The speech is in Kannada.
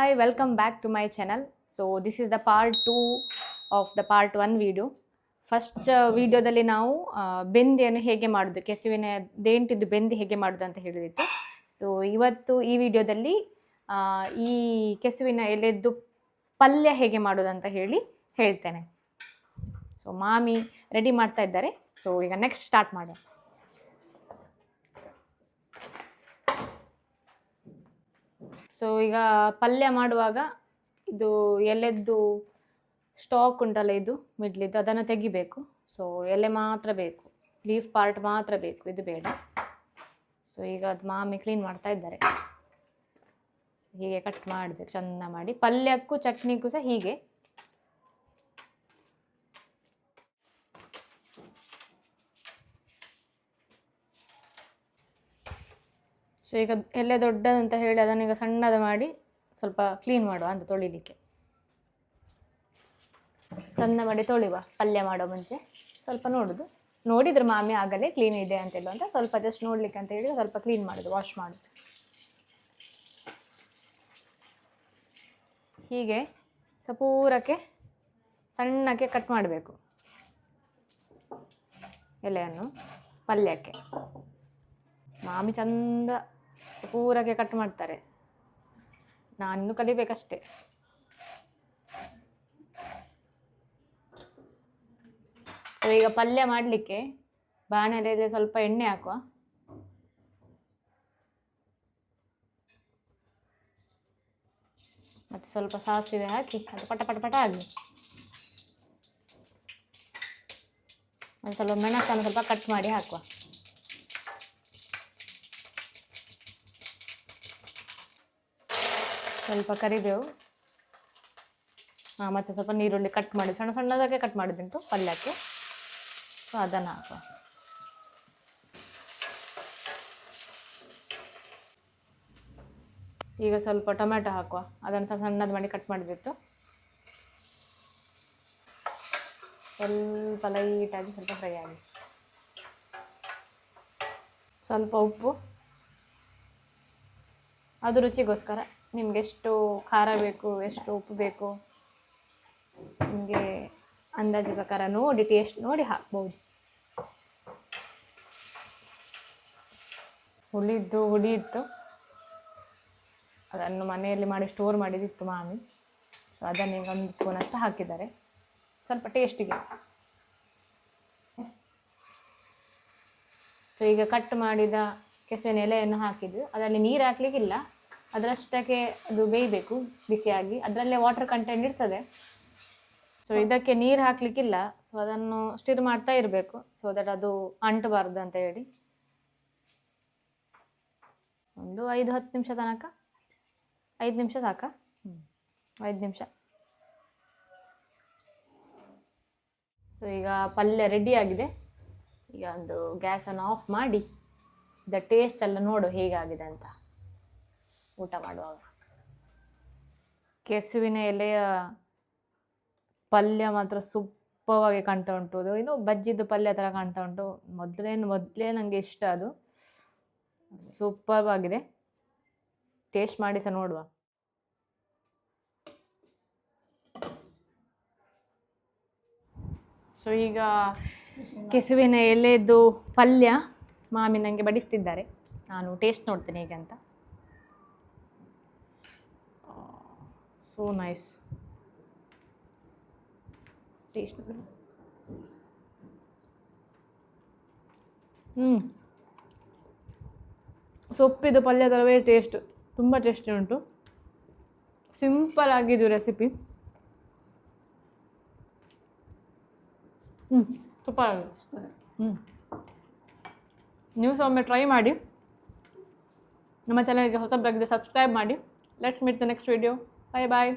Hi, welcome back to my channel. So this is the part 2 of the part 1 video. First ವಿಡಿಯೋದಲ್ಲಿ ನಾವು ಬೆಂದಿಯನ್ನು ಹೇಗೆ ಮಾಡೋದು, ಕೆಸುವಿನ ದೇಂಟಿದ್ದು ಬೆಂದಿ ಹೇಗೆ ಮಾಡೋದು ಅಂತ ಹೇಳಿದಿತ್ತು. ಸೊ ಇವತ್ತು ಈ ವಿಡಿಯೋದಲ್ಲಿ ಈ ಕೆಸುವಿನ ಎಲೆದ್ದು ಪಲ್ಯ ಹೇಗೆ ಮಾಡೋದು ಅಂತ ಹೇಳ್ತೇನೆ. ಸೊ ಮಾಮಿ ರೆಡಿ ಮಾಡ್ತಾ ಇದ್ದಾರೆ. ಸೊ ಈಗ ನೆಕ್ಸ್ಟ್ ಸ್ಟಾರ್ಟ್ ಮಾಡೋಣ. ಸೊ ಈಗ ಪಲ್ಯ ಮಾಡುವಾಗ ಇದು ಎಲೆದ್ದು ಸ್ಟಾಕ್ ಉಂಟಲ್ಲ, ಇದು ಮಿಡ್ಲಿದ್ದು ಅದನ್ನು ತೆಗಿಬೇಕು. ಸೊ ಎಲೆ ಮಾತ್ರ ಬೇಕು, ಲೀಫ್ ಪಾರ್ಟ್ ಮಾತ್ರ ಬೇಕು, ಇದು ಬೇಡ. ಸೊ ಈಗ ಅದು ಮಾಮಿ ಕ್ಲೀನ್ ಮಾಡ್ತಾ ಇದ್ದಾರೆ. ಹೀಗೆ ಕಟ್ ಮಾಡಬೇಕು ಚೆಂದ ಮಾಡಿ. ಪಲ್ಯಕ್ಕೂ ಚಟ್ನಿಗೂ ಸಹ ಹೀಗೆ. ಸೊ ಈಗ ಎಲೆ ದೊಡ್ಡದಂತ ಹೇಳಿ ಅದನ್ನೀಗ ಸಣ್ಣದ ಮಾಡಿ ಸ್ವಲ್ಪ ಕ್ಲೀನ್ ಮಾಡುವ ಅಂತ ತೊಳಿಲಿಕ್ಕೆ. ಸಣ್ಣ ಮಾಡಿ ತೊಳಿವ ಪಲ್ಯ ಮಾಡೋ ಮುಂಚೆ. ಸ್ವಲ್ಪ ನೋಡಿದ್ರೆ ಮಾಮಿ ಆಗಲೇ ಕ್ಲೀನ್ ಇದೆ ಅಂತೆಲ್ಲ ಅಂತ ಸ್ವಲ್ಪ ಜಸ್ಟ್ ನೋಡ್ಲಿಕ್ಕೆ ಅಂತ ಹೇಳಿ ಸ್ವಲ್ಪ ಕ್ಲೀನ್ ಮಾಡೋದು, ವಾಶ್ ಮಾಡೋದು. ಹೀಗೆ ಸಪೂರಕ್ಕೆ ಸಣ್ಣಕ್ಕೆ ಕಟ್ ಮಾಡಬೇಕು ಎಲೆಯನ್ನು ಪಲ್ಯಕ್ಕೆ. ಮಾಮಿ ಚಂದ ಪೂರಕ್ಕೆ ಕಟ್ ಮಾಡ್ತಾರೆ, ನಾನು ಕಲಿಬೇಕಷ್ಟೆ. ಸೊ ಈಗ ಪಲ್ಯ ಮಾಡಲಿಕ್ಕೆ ಬಾಣಲೆಯಲ್ಲಿ ಸ್ವಲ್ಪ ಎಣ್ಣೆ ಹಾಕುವ. ಮತ್ತು ಸ್ವಲ್ಪ ಸಾಸಿವೆ ಹಾಕಿ ಅದು ಪಟ ಪಟ ಪಟ ಆಗಲಿ. ಮತ್ತು ಸ್ವಲ್ಪ ಮೆಣಸನ್ನು ಸ್ವಲ್ಪ ಕಟ್ ಮಾಡಿ ಹಾಕುವ. ಸ್ವಲ್ಪ ಕರಿಬೇವು, ಮತ್ತು ಸ್ವಲ್ಪ ನೀರುಳ್ಳಿ ಕಟ್ ಮಾಡಿ ಸಣ್ಣ ಸಣ್ಣದಾಗೆ ಕಟ್ ಮಾಡಿದ್ದುಂಟು ಪಲ್ಯಕ್ಕೆ. ಸೊ ಅದನ್ನು ಹಾಕುವ. ಈಗ ಸ್ವಲ್ಪ ಟೊಮ್ಯಾಟೊ ಹಾಕುವ, ಅದನ್ನು ಸಣ್ಣದು ಮಾಡಿ ಕಟ್ ಮಾಡಿದಿತ್ತು. ಸ್ವಲ್ಪ ಲೈಟಾಗಿ ಸ್ವಲ್ಪ ಫ್ರೈ ಆಗಿ. ಸ್ವಲ್ಪ ಉಪ್ಪು, ಅದು ರುಚಿಗೋಸ್ಕರ. ನಿಮ್ಗೆ ಎಷ್ಟು ಖಾರ ಬೇಕು, ಎಷ್ಟು ಉಪ್ಪು ಬೇಕು, ನಿಮಗೆ ಅಂದಾಜು ಪ್ರಕಾರ ನೋಡಿ, ಟೇಸ್ಟ್ ನೋಡಿ ಹಾಕ್ಬೋದು. ಹುಳಿ ಇತ್ತು, ಅದನ್ನು ಮನೆಯಲ್ಲಿ ಮಾಡಿ ಸ್ಟೋರ್ ಮಾಡಿದಿತ್ತು ಮಾಮಿ. ಸೊ ಅದನ್ನು ಈಗ 1 ಸ್ಪೂನಷ್ಟು ಹಾಕಿದ್ದಾರೆ ಸ್ವಲ್ಪ ಟೇಸ್ಟಿಗೆ. ಸೊ ಈಗ ಕಟ್ ಮಾಡಿದ ಕೆಸುವಿನ ಎಲೆಯನ್ನು ಹಾಕಿದ್ದು. ಅದರಲ್ಲಿ ನೀರು ಹಾಕ್ಲಿಕ್ಕಿಲ್ಲ, ಅದರಷ್ಟಕ್ಕೆ ಅದು ಬೇಯಬೇಕು ಬಿಸಿಯಾಗಿ. ಅದರಲ್ಲೇ ವಾಟರ್ ಕಂಟೆಂಟ್ ಇರ್ತದೆ. ಸೊ ಇದಕ್ಕೆ ನೀರು ಹಾಕ್ಲಿಕ್ಕಿಲ್ಲ. ಸೊ ಅದನ್ನು ಸ್ಟಿರ್ ಮಾಡ್ತಾ ಇರಬೇಕು, ಸೊ ದಟ್ ಅದು ಅಂಟಬಾರ್ದು ಅಂತ ಹೇಳಿ. ಒಂದು 5-10 ನಿಮಿಷ ತನಕ. 5 ನಿಮಿಷ ಸಾಕ? 5 ನಿಮಿಷ. ಸೊ ಈಗ ಪಲ್ಯ ರೆಡಿ ಆಗಿದೆ. ಈಗ ಒಂದು ಗ್ಯಾಸನ್ನು ಆಫ್ ಮಾಡಿ ಇದರ ಟೇಸ್ಟ್ ಎಲ್ಲ ನೋಡು ಹೇಗಾಗಿದೆ ಅಂತ ಊಟ ಮಾಡುವಾಗ. ಕೆಸುವಿನ ಎಲೆಯ ಪಲ್ಯ ಮಾತ್ರ ಸೂಪರ್ವಾಗಿ ಕಾಣ್ತಾ ಉಂಟು. ಅದು ಏನು ಬಜ್ಜಿದ್ದು ಪಲ್ಯ ಥರ ಕಾಣ್ತಾ ಉಂಟು. ಮೊದಲೇ ನನಗೆ ಇಷ್ಟ ಅದು. ಸೂಪರ್ವಾಗಿದೆ. ಟೇಸ್ಟ್ ಮಾಡಿ ಸಹ ನೋಡುವ. ಸೊ ಈಗ ಕೆಸುವಿನ ಎಲೆದು ಪಲ್ಯ ಮಾಮಿ ನನಗೆ ಬಡಿಸ್ತಿದ್ದಾರೆ. ನಾನು ಟೇಸ್ಟ್ ನೋಡ್ತೇನೆ ಹೇಗೆ ಅಂತ. So nice. ಟೇಸ್ಟ್ ಸೊಪ್ಪಿದು ಪಲ್ಯ ಥರವೇ ಟೇಸ್ಟ್. ತುಂಬ ಟೇಸ್ಟಿ ಉಂಟು. ಸಿಂಪಲ್ ಆಗಿದ್ದು ರೆಸಿಪಿ. ಸೂಪರ್ ಆಗಿದೆ. ನೀವು ಸಹ ಒಮ್ಮೆ ಟ್ರೈ ಮಾಡಿ. ನಮ್ಮ ಚಾನಲ್ಗೆ ಹೊಸಬರಾಗಿದೆ ಸಬ್ಸ್ಕ್ರೈಬ್ ಮಾಡಿ. Let's meet the next video. Bye bye.